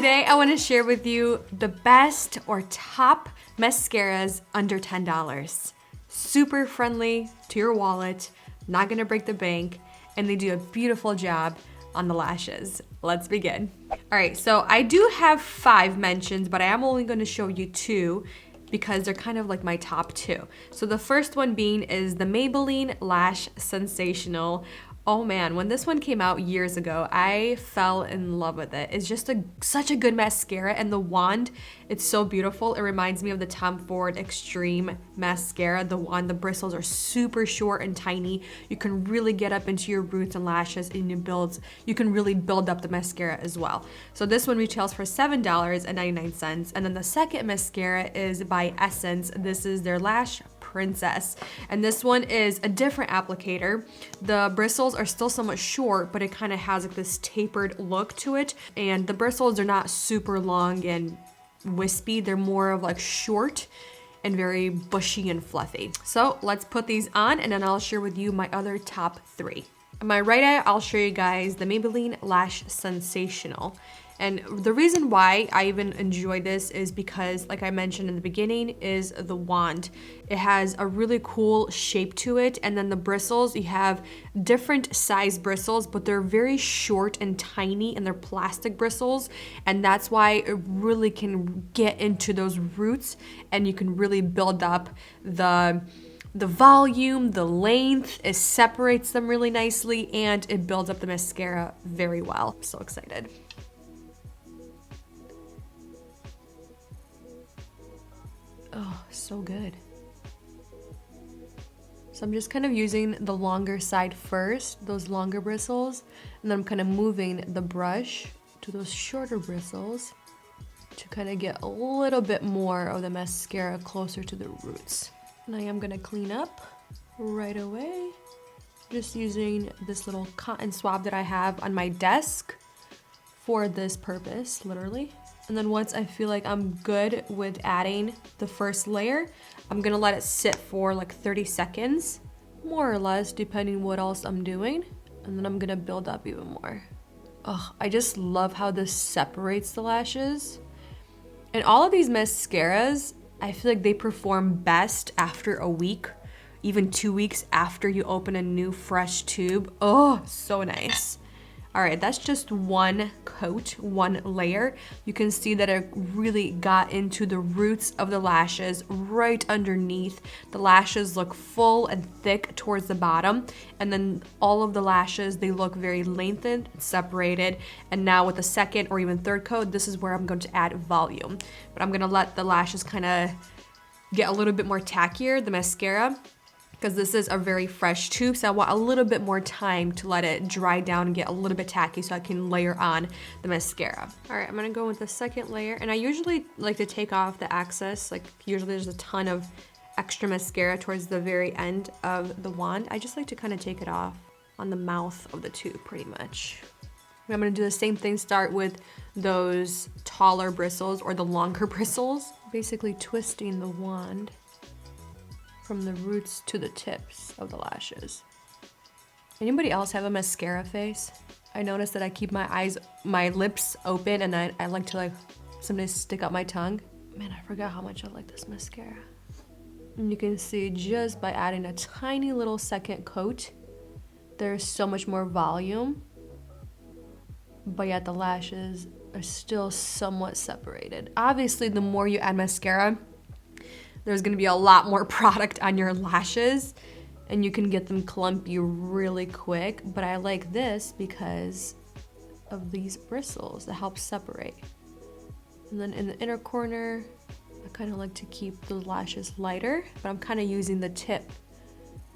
Today I want to share with you the best or top mascaras under $10. Super friendly to your wallet, not gonna break the bank, and they do a beautiful job on the lashes. Let's begin. All right, so I do have 5 mentions, but I am only gonna show you 2 because they're kind of like my top 2. So the first one being is the Maybelline Lash Sensational. Oh man, when this one came out years ago, I fell in love with it. It's just such a good mascara, and the wand, it's so beautiful. It reminds me of the Tom Ford Extreme mascara. The wand, the bristles are super short and tiny. You can really get up into your roots and lashes, and you can really build up the mascara as well. So this one retails for $7.99, and then the second mascara is by Essence. This is their Lash Princess, and this one is a different applicator. The bristles are still somewhat short, but it kind of has like this tapered look to it, and the bristles are not super long and wispy. They're more of like short and very bushy and fluffy. So let's put these on, and then I'll share with you my other top 3. On my right eye, I'll show you guys the Maybelline Lash Sensational. And the reason why I even enjoy this is because, like I mentioned in the beginning, is the wand. It has a really cool shape to it, and then the bristles, you have different size bristles, but they're very short and tiny, and they're plastic bristles, and that's why it really can get into those roots, and you can really build up the volume, the length. It separates them really nicely, and it builds up the mascara very well. I'm so excited. Oh, so good. So I'm just kind of using the longer side first, those longer bristles, and then I'm kind of moving the brush to those shorter bristles to kind of get a little bit more of the mascara closer to the roots. And I am gonna clean up right away, just using this little cotton swab that I have on my desk for this purpose, literally. And then once I feel like I'm good with adding the first layer, I'm gonna let it sit for like 30 seconds, more or less, depending what else I'm doing. And then I'm gonna build up even more. Oh, I just love how this separates the lashes. And all of these mascaras, I feel like they perform best after a week, even 2 weeks after you open a new fresh tube. Oh, so nice. All right, that's just one coat, one layer. You can see that it really got into the roots of the lashes right underneath. The lashes look full and thick towards the bottom, and then all of the lashes, they look very lengthened, separated. And now with the second or even third coat, this is where I'm going to add volume. But I'm gonna let the lashes kind of get a little bit more tackier, the mascara, because this is a very fresh tube, so I want a little bit more time to let it dry down and get a little bit tacky so I can layer on the mascara. All right, I'm gonna go with the second layer, and I usually like to take off the excess. Like usually there's a ton of extra mascara towards the very end of the wand. I just like to kind of take it off on the mouth of the tube pretty much. I'm gonna do the same thing, start with those taller bristles or the longer bristles, basically twisting the wand from the roots to the tips of the lashes. Anybody else have a mascara face? I notice that I keep my lips open, and I like to sometimes stick out my tongue. Man, I forgot how much I like this mascara. And you can see just by adding a tiny little second coat, there's so much more volume, but yet the lashes are still somewhat separated. Obviously, the more you add mascara, there's gonna be a lot more product on your lashes, and you can get them clumpy really quick, but I like this because of these bristles that help separate. And then in the inner corner, I kind of like to keep the lashes lighter, but I'm kind of using the tip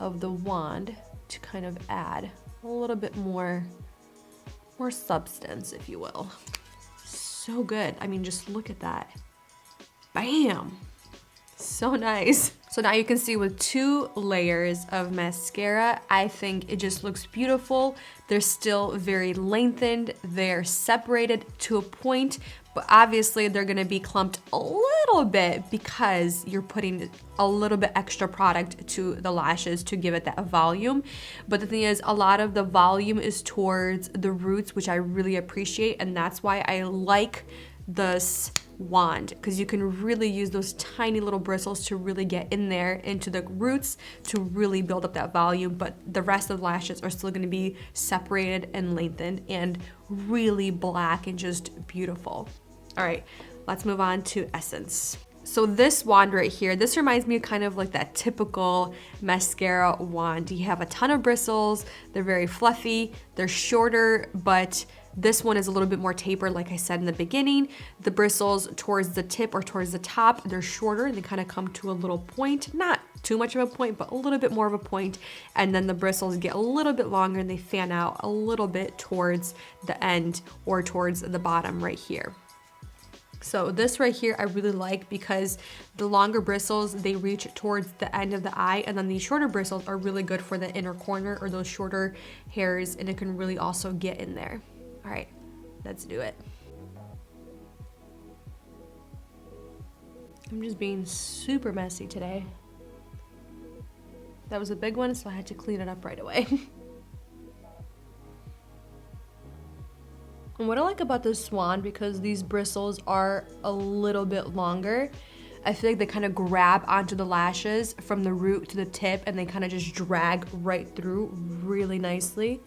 of the wand to kind of add a little bit more substance, if you will. So good. I mean, just look at that. Bam! So nice. So now you can see with 2 layers of mascara, I think it just looks beautiful. They're still very lengthened. They're separated to a point, but obviously they're gonna be clumped a little bit because you're putting a little bit extra product to the lashes to give it that volume. But the thing is, a lot of the volume is towards the roots, which I really appreciate, and that's why I like this wand, because you can really use those tiny little bristles to really get in there into the roots to really build up that volume, but the rest of the lashes are still going to be separated and lengthened and really black and just beautiful. All right, let's move on to Essence. So this wand right here, this reminds me of kind of like that typical mascara wand. You have a ton of bristles, they're very fluffy, they're shorter, but this one is a little bit more tapered, like I said in the beginning. The bristles towards the tip or towards the top, they're shorter and they kind of come to a little point. Not too much of a point, but a little bit more of a point. And then the bristles get a little bit longer and they fan out a little bit towards the end or towards the bottom right here. So this right here I really like because the longer bristles, they reach towards the end of the eye, and then these shorter bristles are really good for the inner corner or those shorter hairs, and it can really also get in there. All right, let's do it. I'm just being super messy today. That was a big one, so I had to clean it up right away. And what I like about this wand, because these bristles are a little bit longer, I feel like they kind of grab onto the lashes from the root to the tip, and they kind of just drag right through really nicely.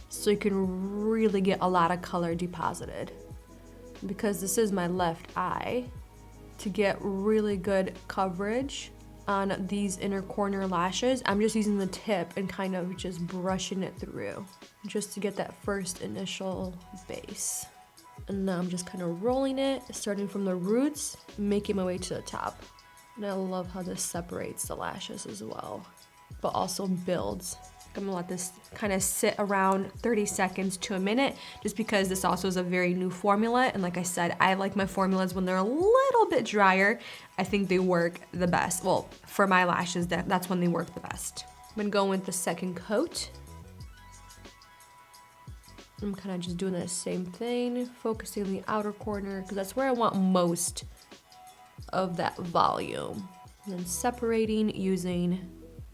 So you can really get a lot of color deposited. Because this is my left eye, to get really good coverage on these inner corner lashes, I'm just using the tip and kind of just brushing it through just to get that first initial base. And now I'm just kind of rolling it, starting from the roots, making my way to the top. And I love how this separates the lashes as well, but also builds. I'm gonna let this kind of sit around 30 seconds to a minute, just because this also is a very new formula. And like I said, I like my formulas when they're a little bit drier. I think they work the best. Well, for my lashes, that's when they work the best. I'm gonna go with the second coat. I'm kind of just doing the same thing, focusing on the outer corner, because that's where I want most of that volume. And then separating using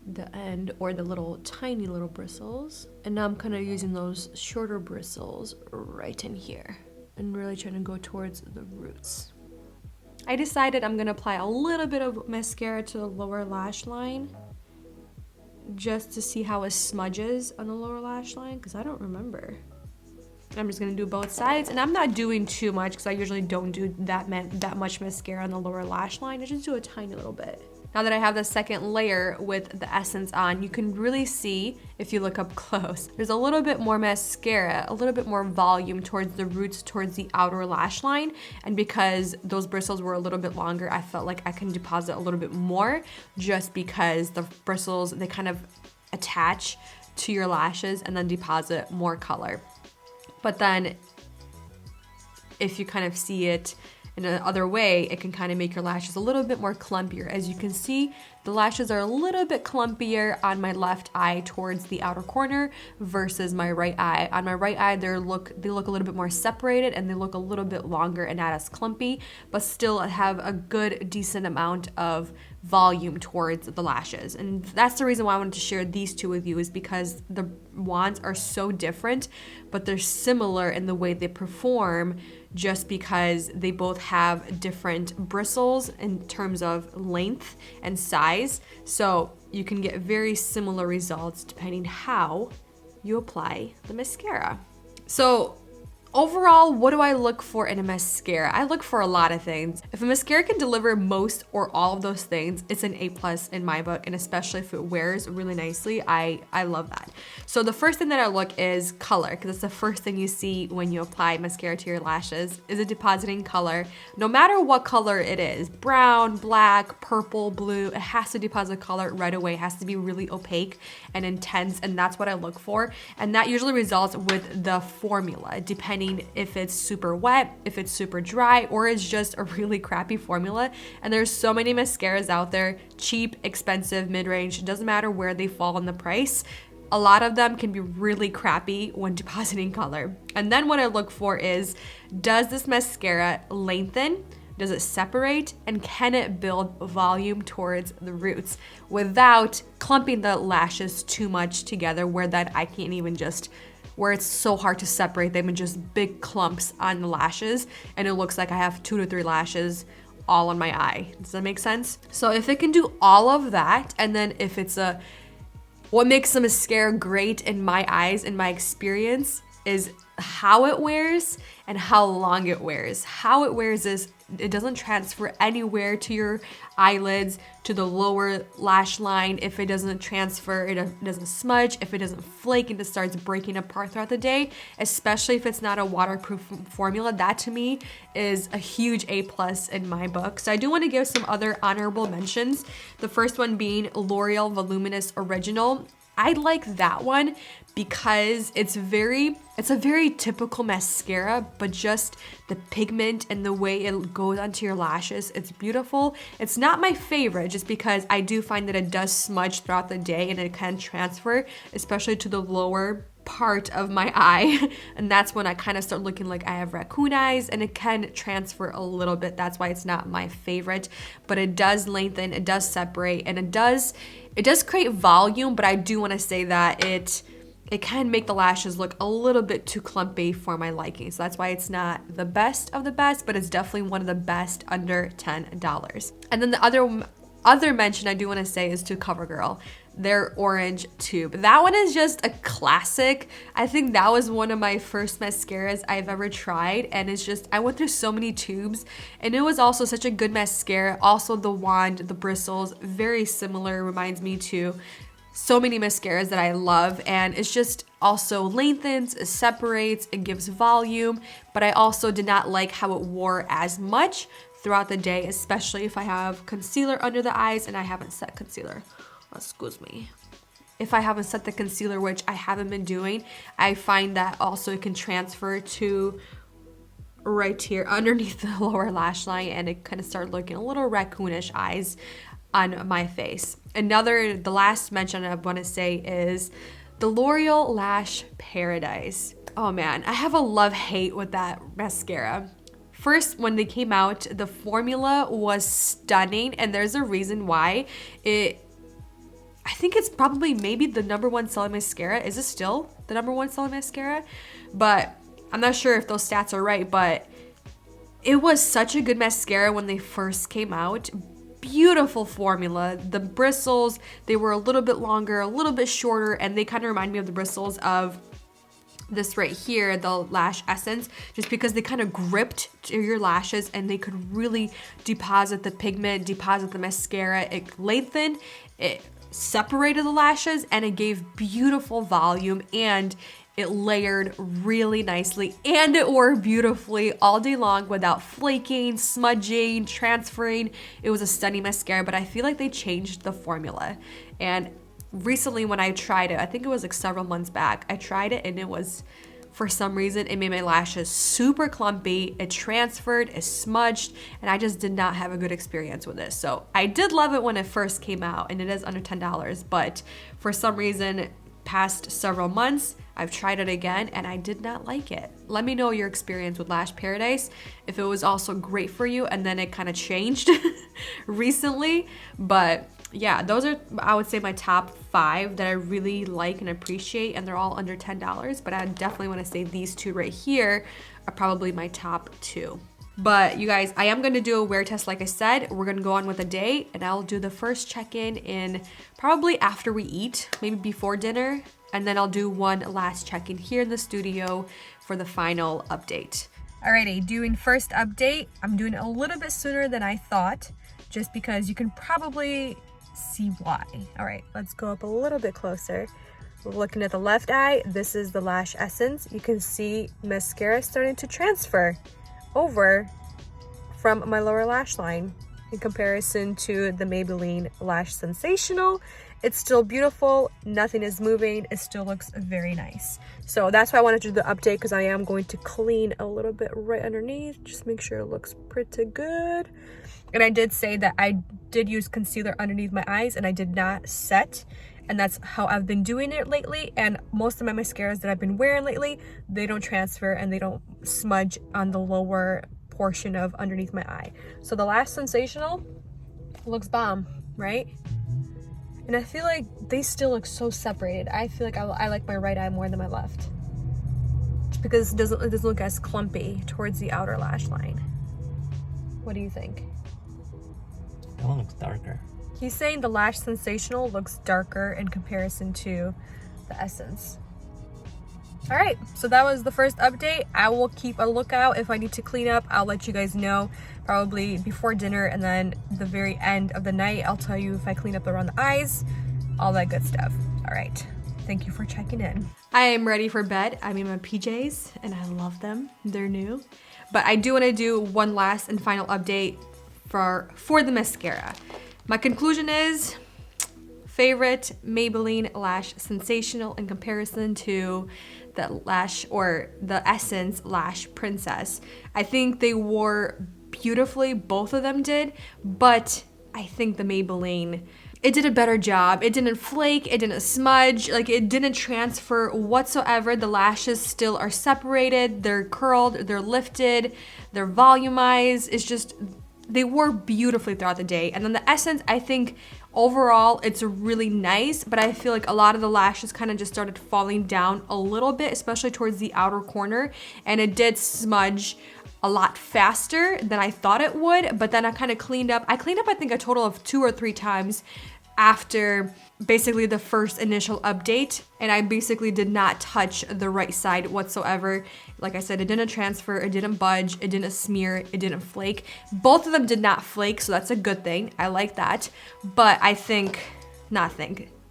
the end or the little tiny little bristles. And now I'm kind of using those shorter bristles right in here and really trying to go towards the roots. I decided I'm gonna apply a little bit of mascara to the lower lash line just to see how it smudges on the lower lash line, because I don't remember. I'm just gonna do both sides, and I'm not doing too much because I usually don't do that much mascara on the lower lash line. I just do a tiny little bit. Now that I have the second layer with the Essence on, you can really see, if you look up close, there's a little bit more mascara, a little bit more volume towards the roots, towards the outer lash line. And because those bristles were a little bit longer, I felt like I can deposit a little bit more, just because the bristles, they kind of attach to your lashes and then deposit more color. But then if you kind of see it in another way, it can kind of make your lashes a little bit more clumpier. As you can see, the lashes are a little bit clumpier on my left eye towards the outer corner versus my right eye. On my right eye, they look a little bit more separated, and they look a little bit longer and not as clumpy, but still have a good, decent amount of volume towards the lashes. And that's the reason why I wanted to share these two with you, is because the wands are so different, but they're similar in the way they perform, just because they both have different bristles in terms of length and size. So you can get very similar results depending how you apply the mascara. So overall, what do I look for in a mascara? I look for a lot of things. If a mascara can deliver most or all of those things, it's an A+ in my book, and especially if it wears really nicely, I love that. So the first thing that I look is color, because it's the first thing you see when you apply mascara to your lashes. Is it depositing color? No matter what color it is, brown, black, purple, blue, it has to deposit color right away. It has to be really opaque and intense, and that's what I look for. And that usually results with the formula, depending if it's super wet, if it's super dry, or it's just a really crappy formula. And there's so many mascaras out there, cheap, expensive, mid-range, it doesn't matter where they fall in the price. A lot of them can be really crappy when depositing color. And then what I look for is, does this mascara lengthen? Does it separate? And can it build volume towards the roots without clumping the lashes too much together, where then I can't even just where it's so hard to separate them in just big clumps on the lashes, and it looks like I have 2 to 3 lashes all on my eye. Does that make sense? So if it can do all of that, and then if it's what makes the mascara great in my eyes, in my experience, is how it wears and how long it wears. How it wears is it doesn't transfer anywhere to your eyelids, to the lower lash line. If it doesn't transfer, it doesn't smudge. If it doesn't flake and it starts breaking apart throughout the day, especially if it's not a waterproof formula, that to me is a huge A+ in my book. So I do want to give some other honorable mentions. The first one being L'Oreal Voluminous Original. I like that one because it's a very typical mascara, but just the pigment and the way it goes onto your lashes, it's beautiful. It's not my favorite just because I do find that it does smudge throughout the day and it can transfer, especially to the lower part of my eye. And that's when I kind of start looking like I have raccoon eyes, and it can transfer a little bit. That's why it's not my favorite, but it does lengthen, it does separate, and it does create volume, but I do want to say that it can make the lashes look a little bit too clumpy for my liking. So that's why it's not the best of the best, but it's definitely one of the best under $10. And then the other mention I do want to say is to CoverGirl, their orange tube. That one is just a classic. I think that was one of my first mascaras I've ever tried, and it's just, I went through so many tubes, and it was also such a good mascara. Also the wand, the bristles, very similar, reminds me to so many mascaras that I love, and it's just also lengthens, it separates, it gives volume, but I also did not like how it wore as much throughout the day, especially if I have concealer under the eyes and I haven't set concealer. Excuse me. If I haven't set the concealer, which I haven't been doing, I find that also it can transfer to right here underneath the lower lash line, and it kind of started looking a little raccoonish eyes on my face. The last mention I want to say is the L'Oreal Lash Paradise. Oh man, I have a love-hate with that mascara. First, when they came out, the formula was stunning, and there's a reason why. I think it's probably maybe the #1 selling mascara. Is it still the #1 selling mascara? But I'm not sure if those stats are right, but it was such a good mascara when they first came out. Beautiful formula. The bristles, they were a little bit longer, a little bit shorter, and they kind of remind me of the bristles of this right here, the Lash Essence, just because they kind of gripped to your lashes and they could really deposit the pigment, deposit the mascara. It lengthened, it separated the lashes, and it gave beautiful volume, and it layered really nicely, and it wore beautifully all day long without flaking, smudging, transferring. It was a stunning mascara, but I feel like they changed the formula. And recently when I tried it, I think it was like several months back, I tried it, and it was, for some reason, it made my lashes super clumpy, it transferred, it smudged, and I just did not have a good experience with this. So I did love it when it first came out, and it is under $10, but for some reason, past several months, I've tried it again, and I did not like it. Let me know your experience with Lash Paradise, if it was also great for you, and then it kind of changed recently. But yeah, those are, I would say, my top 5 that I really like and appreciate, and they're all under $10, but I definitely want to say these 2 right here are probably my top 2. But you guys, I am going to do a wear test. Like I said, we're going to go on with a day, and I'll do the first check-in in probably after we eat, maybe before dinner, and then I'll do one last check-in here in the studio for the final update. Alrighty, doing first update. I'm doing it a little bit sooner than I thought, just because you can probably see why. All right, let's go up a little bit closer. We're looking at the left eye. This is the Lash Essence. You can see mascara starting to transfer over from my lower lash line in comparison to the Maybelline Lash Sensational. It's still beautiful, nothing is moving, it still looks very nice. So that's why I wanted to do the update, because I am going to clean a little bit right underneath, just make sure it looks pretty good. And I did say that I did use concealer underneath my eyes, and I did not set, and that's how I've been doing it lately. And most of my mascaras that I've been wearing lately, they don't transfer and they don't smudge on the lower portion of underneath my eye. So the Lash Sensational looks bomb, right? And I feel like they still look so separated. I feel like I like my right eye more than my left. because it doesn't look as clumpy towards the outer lash line. What do you think? That one looks darker. He's saying the Lash Sensational looks darker in comparison to the Essence. All right, so that was the first update. I will keep a lookout. If I need to clean up, I'll let you guys know, probably before dinner, and then the very end of the night, I'll tell you if I clean up around the eyes, all that good stuff. All right, thank you for checking in. I am ready for bed. I'm in my PJs, and I love them. They're new. But I do want to do one last and final update for the mascara. My conclusion is, favorite Maybelline Lash Sensational in comparison to the Essence Lash Princess. I think they wore beautifully, both of them did, but I think the Maybelline, it did a better job. It didn't flake, it didn't smudge, like it didn't transfer whatsoever. The lashes still are separated, they're curled, they're lifted, they're volumized. It's just, they wore beautifully throughout the day. And then the Essence, I think overall it's really nice, but I feel like a lot of the lashes kind of just started falling down a little bit, especially towards the outer corner, and it did smudge a lot faster than I thought it would. But then I kind of cleaned up. I cleaned up, I think, a total of 2 or 3 times after basically the first initial update, and I basically did not touch the right side whatsoever. Like I said, it didn't transfer, it didn't budge, it didn't smear, it didn't flake. Both of them did not flake, so that's a good thing. I like that. But I think,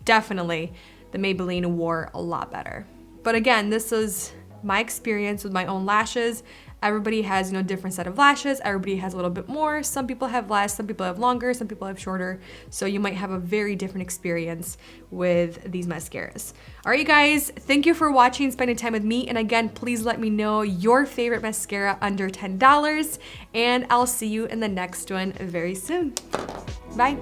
definitely the Maybelline wore a lot better. But again, this is my experience with my own lashes. Everybody has, you know, different set of lashes. Everybody has a little bit more. Some people have less, some people have longer, some people have shorter. So you might have a very different experience with these mascaras. All right, you guys, thank you for watching, spending time with me. And again, please let me know your favorite mascara under $10. And I'll see you in the next one very soon. Bye.